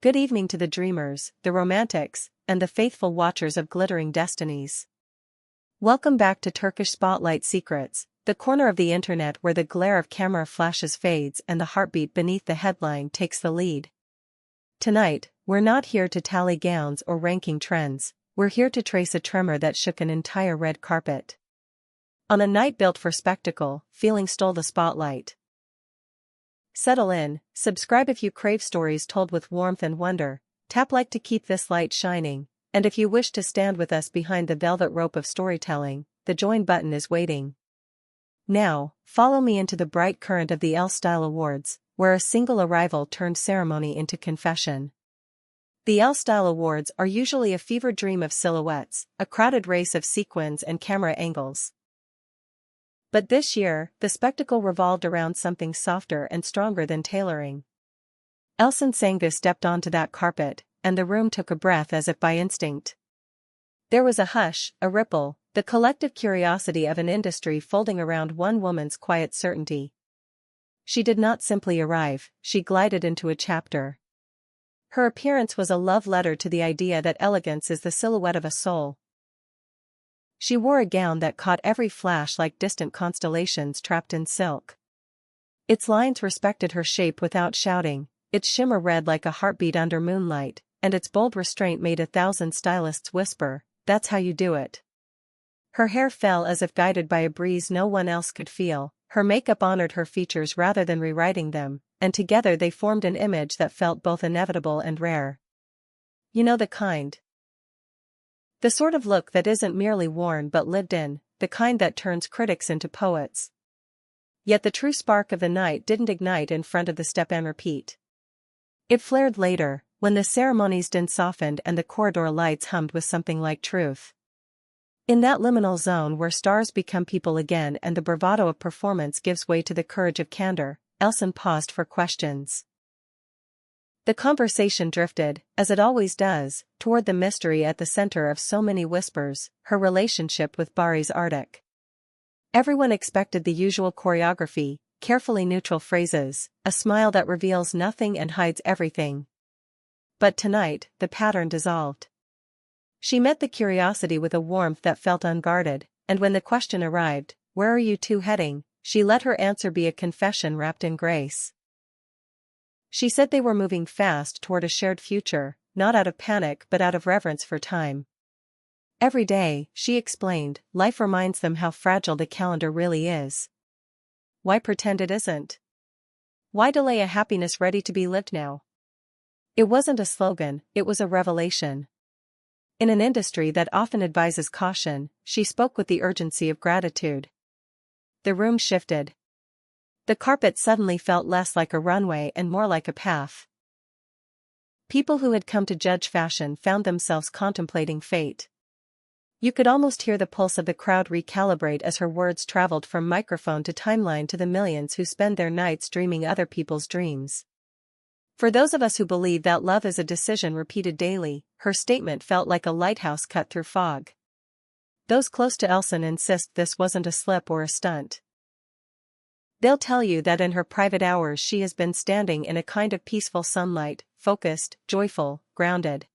Good evening to the dreamers, the romantics, and the faithful watchers of glittering destinies. Welcome back to Turkish Spotlight Secrets, the corner of the internet where the glare of camera flashes fades and the heartbeat beneath the headline takes the lead. Tonight, we're not here to tally gowns or ranking trends, we're here to trace a tremor that shook an entire red carpet. On a night built for spectacle, feeling stole the spotlight. Settle in, subscribe if you crave stories told with warmth and wonder, tap like to keep this light shining, and if you wish to stand with us behind the velvet rope of storytelling, the join button is waiting. Now, follow me into the bright current of the Elle Awards, where a single arrival turned ceremony into confession. The Elle Awards are usually a fever dream of silhouettes, a crowded race of sequins and camera angles. But this year, the spectacle revolved around something softer and stronger than tailoring. Elsen Sang stepped onto that carpet, and the room took a breath as if by instinct. There was a hush, a ripple, the collective curiosity of an industry folding around one woman's quiet certainty. She did not simply arrive, she glided into a chapter. Her appearance was a love letter to the idea that elegance is the silhouette of a soul. She wore a gown that caught every flash like distant constellations trapped in silk. Its lines respected her shape without shouting, its shimmer read like a heartbeat under moonlight, and its bold restraint made 1,000 stylists whisper, "That's how you do it." Her hair fell as if guided by a breeze no one else could feel, her makeup honored her features rather than rewriting them, and together they formed an image that felt both inevitable and rare. You know the kind. The sort of look that isn't merely worn but lived in, the kind that turns critics into poets. Yet the true spark of the night didn't ignite in front of the step and repeat. It flared later, when the ceremony's din softened and the corridor lights hummed with something like truth. In that liminal zone where stars become people again and the bravado of performance gives way to the courage of candor, Elsen paused for questions. The conversation drifted, as it always does, toward the mystery at the center of so many whispers, her relationship with Barış Arduç. Everyone expected the usual choreography, carefully neutral phrases, a smile that reveals nothing and hides everything. But tonight, the pattern dissolved. She met the curiosity with a warmth that felt unguarded, and when the question arrived, "Where are you two heading?" she let her answer be a confession wrapped in grace. She said they were moving fast toward a shared future, not out of panic but out of reverence for time. Every day, she explained, life reminds them how fragile the calendar really is. Why pretend it isn't? Why delay a happiness ready to be lived now? It wasn't a slogan, it was a revelation. In an industry that often advises caution, she spoke with the urgency of gratitude. The room shifted. The carpet suddenly felt less like a runway and more like a path. People who had come to judge fashion found themselves contemplating fate. You could almost hear the pulse of the crowd recalibrate as her words traveled from microphone to timeline to the millions who spend their nights dreaming other people's dreams. For those of us who believe that love is a decision repeated daily, her statement felt like a lighthouse cut through fog. Those close to Elsen insist this wasn't a slip or a stunt. They'll tell you that in her private hours she has been standing in a kind of peaceful sunlight, focused, joyful, grounded.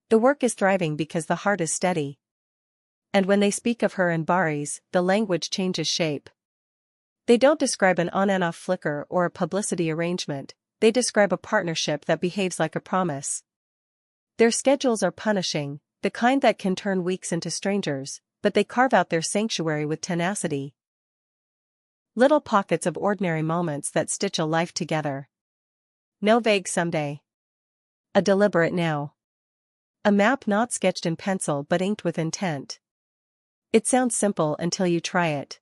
The work is thriving because the heart is steady. And when they speak of her and Barış, the language changes shape. They don't describe an on and off flicker or a publicity arrangement, they describe a partnership that behaves like a promise. Their schedules are punishing, the kind that can turn weeks into strangers, but they carve out their sanctuary with tenacity. Little pockets of ordinary moments that stitch a life together. No vague someday. A deliberate now. A map not sketched in pencil but inked with intent. It sounds simple until you try it.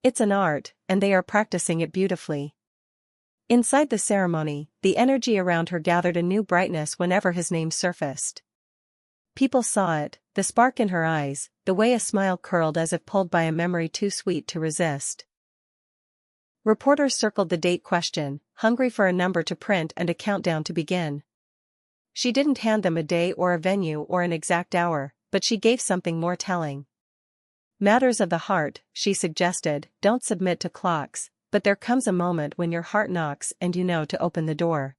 It's an art, and they are practicing it beautifully. Inside the ceremony, the energy around her gathered a new brightness whenever his name surfaced. People saw it, the spark in her eyes, the way a smile curled as if pulled by a memory too sweet to resist. Reporters circled the date question, hungry for a number to print and a countdown to begin. She didn't hand them a day or a venue or an exact hour, but she gave something more telling. Matters of the heart, she suggested, don't submit to clocks, but there comes a moment when your heart knocks and you know to open the door.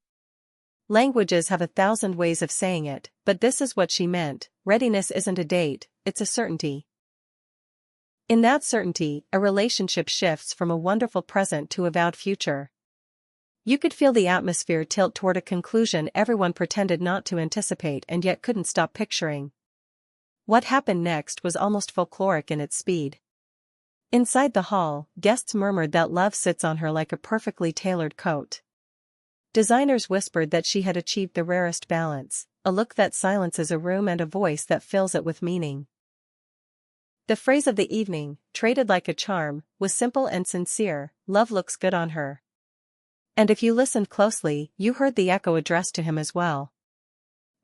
Languages have 1,000 ways of saying it, but this is what she meant: readiness isn't a date, it's a certainty. In that certainty, a relationship shifts from a wonderful present to a vowed future. You could feel the atmosphere tilt toward a conclusion everyone pretended not to anticipate and yet couldn't stop picturing. What happened next was almost folkloric in its speed. Inside the hall, guests murmured that love sits on her like a perfectly tailored coat. Designers whispered that she had achieved the rarest balance, a look that silences a room and a voice that fills it with meaning. The phrase of the evening, traded like a charm, was simple and sincere: love looks good on her. And if you listened closely, you heard the echo addressed to him as well.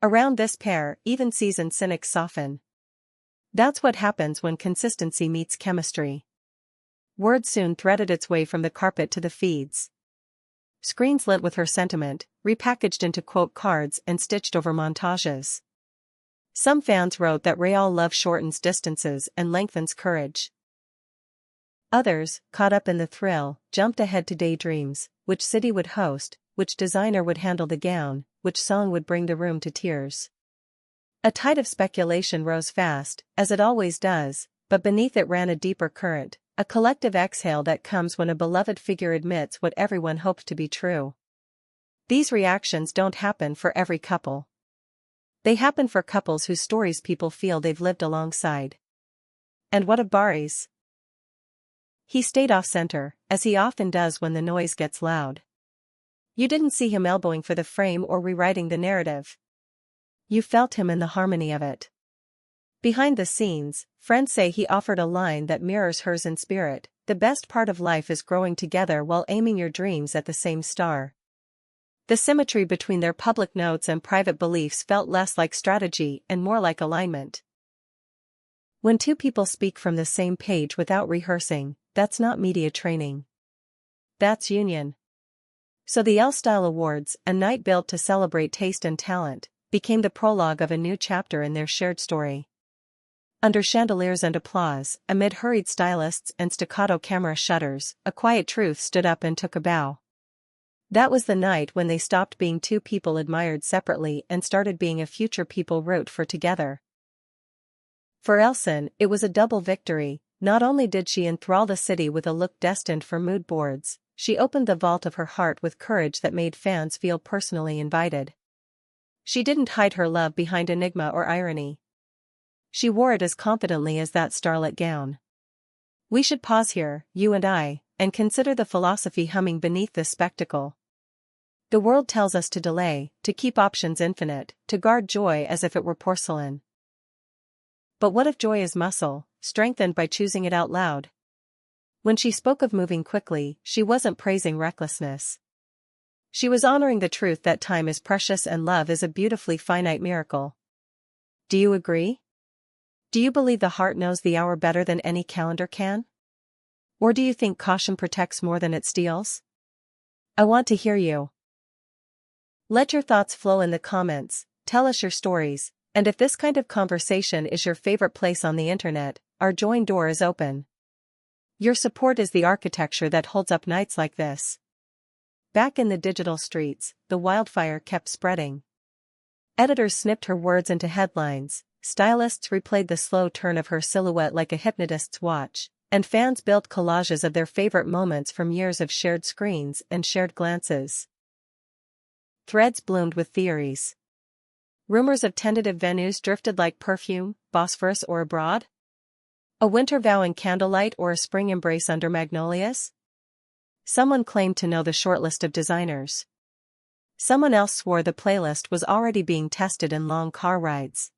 Around this pair, even seasoned cynics soften. That's what happens when consistency meets chemistry. Word soon threaded its way from the carpet to the feeds. Screens lit with her sentiment, repackaged into quote cards and stitched over montages. Some fans wrote that real love shortens distances and lengthens courage. Others, caught up in the thrill, jumped ahead to daydreams: which city would host, which designer would handle the gown, which song would bring the room to tears. A tide of speculation rose fast, as it always does, but beneath it ran a deeper current, a collective exhale that comes when a beloved figure admits what everyone hoped to be true. These reactions don't happen for every couple. They happen for couples whose stories people feel they've lived alongside. And what of Barış? He stayed off-center, as he often does when the noise gets loud. You didn't see him elbowing for the frame or rewriting the narrative. You felt him in the harmony of it. Behind the scenes, friends say he offered a line that mirrors hers in spirit: the best part of life is growing together while aiming your dreams at the same star. The symmetry between their public notes and private beliefs felt less like strategy and more like alignment. When two people speak from the same page without rehearsing, that's not media training. That's union. So the L-Style Awards, a night built to celebrate taste and talent, became the prologue of a new chapter in their shared story. Under chandeliers and applause, amid hurried stylists and staccato camera shutters, a quiet truth stood up and took a bow. That was the night when they stopped being two people admired separately and started being a future people wrote for together. For Elsen, it was a double victory. Not only did she enthrall the city with a look destined for mood boards, she opened the vault of her heart with courage that made fans feel personally invited. She didn't hide her love behind enigma or irony. She wore it as confidently as that starlit gown. We should pause here, you and I, and consider the philosophy humming beneath this spectacle. The world tells us to delay, to keep options infinite, to guard joy as if it were porcelain. But what if joy is muscle, strengthened by choosing it out loud? When she spoke of moving quickly, she wasn't praising recklessness. She was honoring the truth that time is precious and love is a beautifully finite miracle. Do you agree? Do you believe the heart knows the hour better than any calendar can? Or do you think caution protects more than it steals? I want to hear you. Let your thoughts flow in the comments, tell us your stories, and if this kind of conversation is your favorite place on the internet, our join door is open. Your support is the architecture that holds up nights like this. Back in the digital streets, the wildfire kept spreading. Editors snipped her words into headlines, stylists replayed the slow turn of her silhouette like a hypnotist's watch, and fans built collages of their favorite moments from years of shared screens and shared glances. Threads bloomed with theories. Rumors of tentative venues drifted like perfume, Bosphorus or abroad? A winter vow in candlelight or a spring embrace under magnolias? Someone claimed to know the shortlist of designers. Someone else swore the playlist was already being tested in long car rides.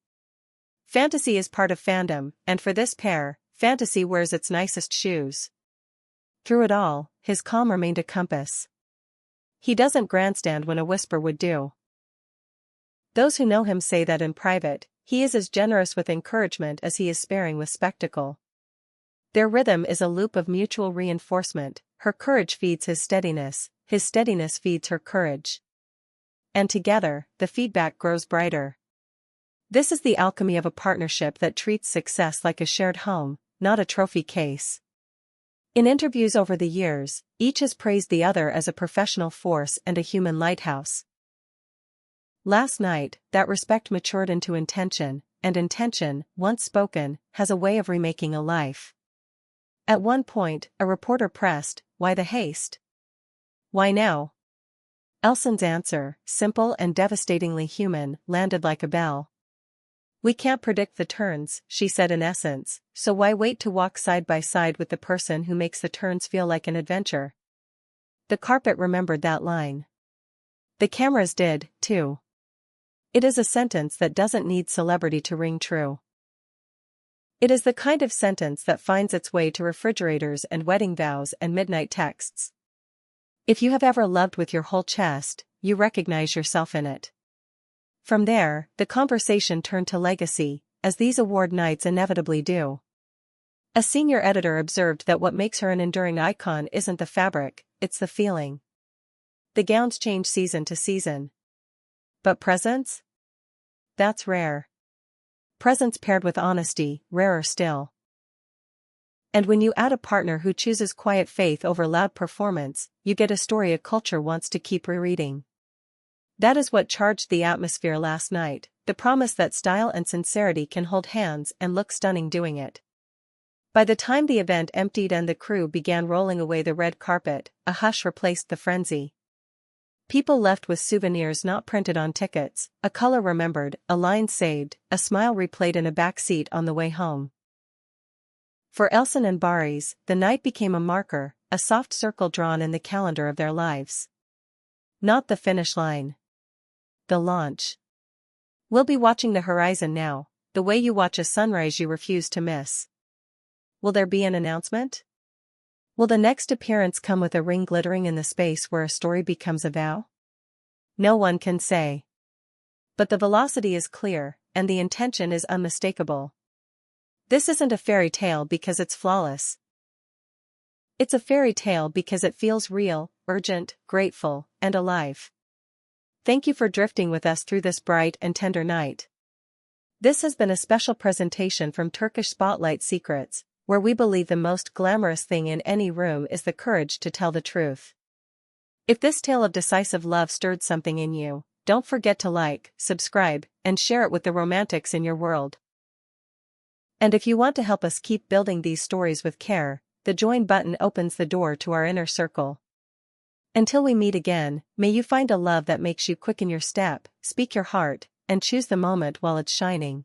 Fantasy is part of fandom, and for this pair, fantasy wears its nicest shoes. Through it all, his calm remained a compass. He doesn't grandstand when a whisper would do. Those who know him say that in private, he is as generous with encouragement as he is sparing with spectacle. Their rhythm is a loop of mutual reinforcement: her courage feeds his steadiness feeds her courage. And together, the feedback grows brighter. This is the alchemy of a partnership that treats success like a shared home, not a trophy case. In interviews over the years, each has praised the other as a professional force and a human lighthouse. Last night, that respect matured into intention, and intention, once spoken, has a way of remaking a life. At one point, a reporter pressed, "Why the haste? Why now?" Elsen's answer, simple and devastatingly human, landed like a bell. "We can't predict the turns," she said in essence, "so why wait to walk side by side with the person who makes the turns feel like an adventure?" The carpet remembered that line. The cameras did, too. It is a sentence that doesn't need celebrity to ring true. It is the kind of sentence that finds its way to refrigerators and wedding vows and midnight texts. If you have ever loved with your whole chest, you recognize yourself in it. From there, the conversation turned to legacy, as these award nights inevitably do. A senior editor observed that what makes her an enduring icon isn't the fabric, it's the feeling. The gowns change season to season. But presents? That's rare. Presents paired with honesty, rarer still. And when you add a partner who chooses quiet faith over loud performance, you get a story a culture wants to keep rereading. That is what charged the atmosphere last night, the promise that style and sincerity can hold hands and look stunning doing it. By the time the event emptied and the crew began rolling away the red carpet, a hush replaced the frenzy. People left with souvenirs not printed on tickets, a color remembered, a line saved, a smile replayed in a back seat on the way home. For Elsen and Barış, the night became a marker, a soft circle drawn in the calendar of their lives. Not the finish line. The launch. We'll be watching the horizon now, the way you watch a sunrise you refuse to miss. Will there be an announcement? Will the next appearance come with a ring glittering in the space where a story becomes a vow? No one can say. But the velocity is clear, and the intention is unmistakable. This isn't a fairy tale because it's flawless. It's a fairy tale because it feels real, urgent, grateful, and alive. Thank you for drifting with us through this bright and tender night. This has been a special presentation from Turkish Spotlight Secrets, where we believe the most glamorous thing in any room is the courage to tell the truth. If this tale of decisive love stirred something in you, don't forget to like, subscribe, and share it with the romantics in your world. And if you want to help us keep building these stories with care, the join button opens the door to our inner circle. Until we meet again, may you find a love that makes you quicken your step, speak your heart, and choose the moment while it's shining.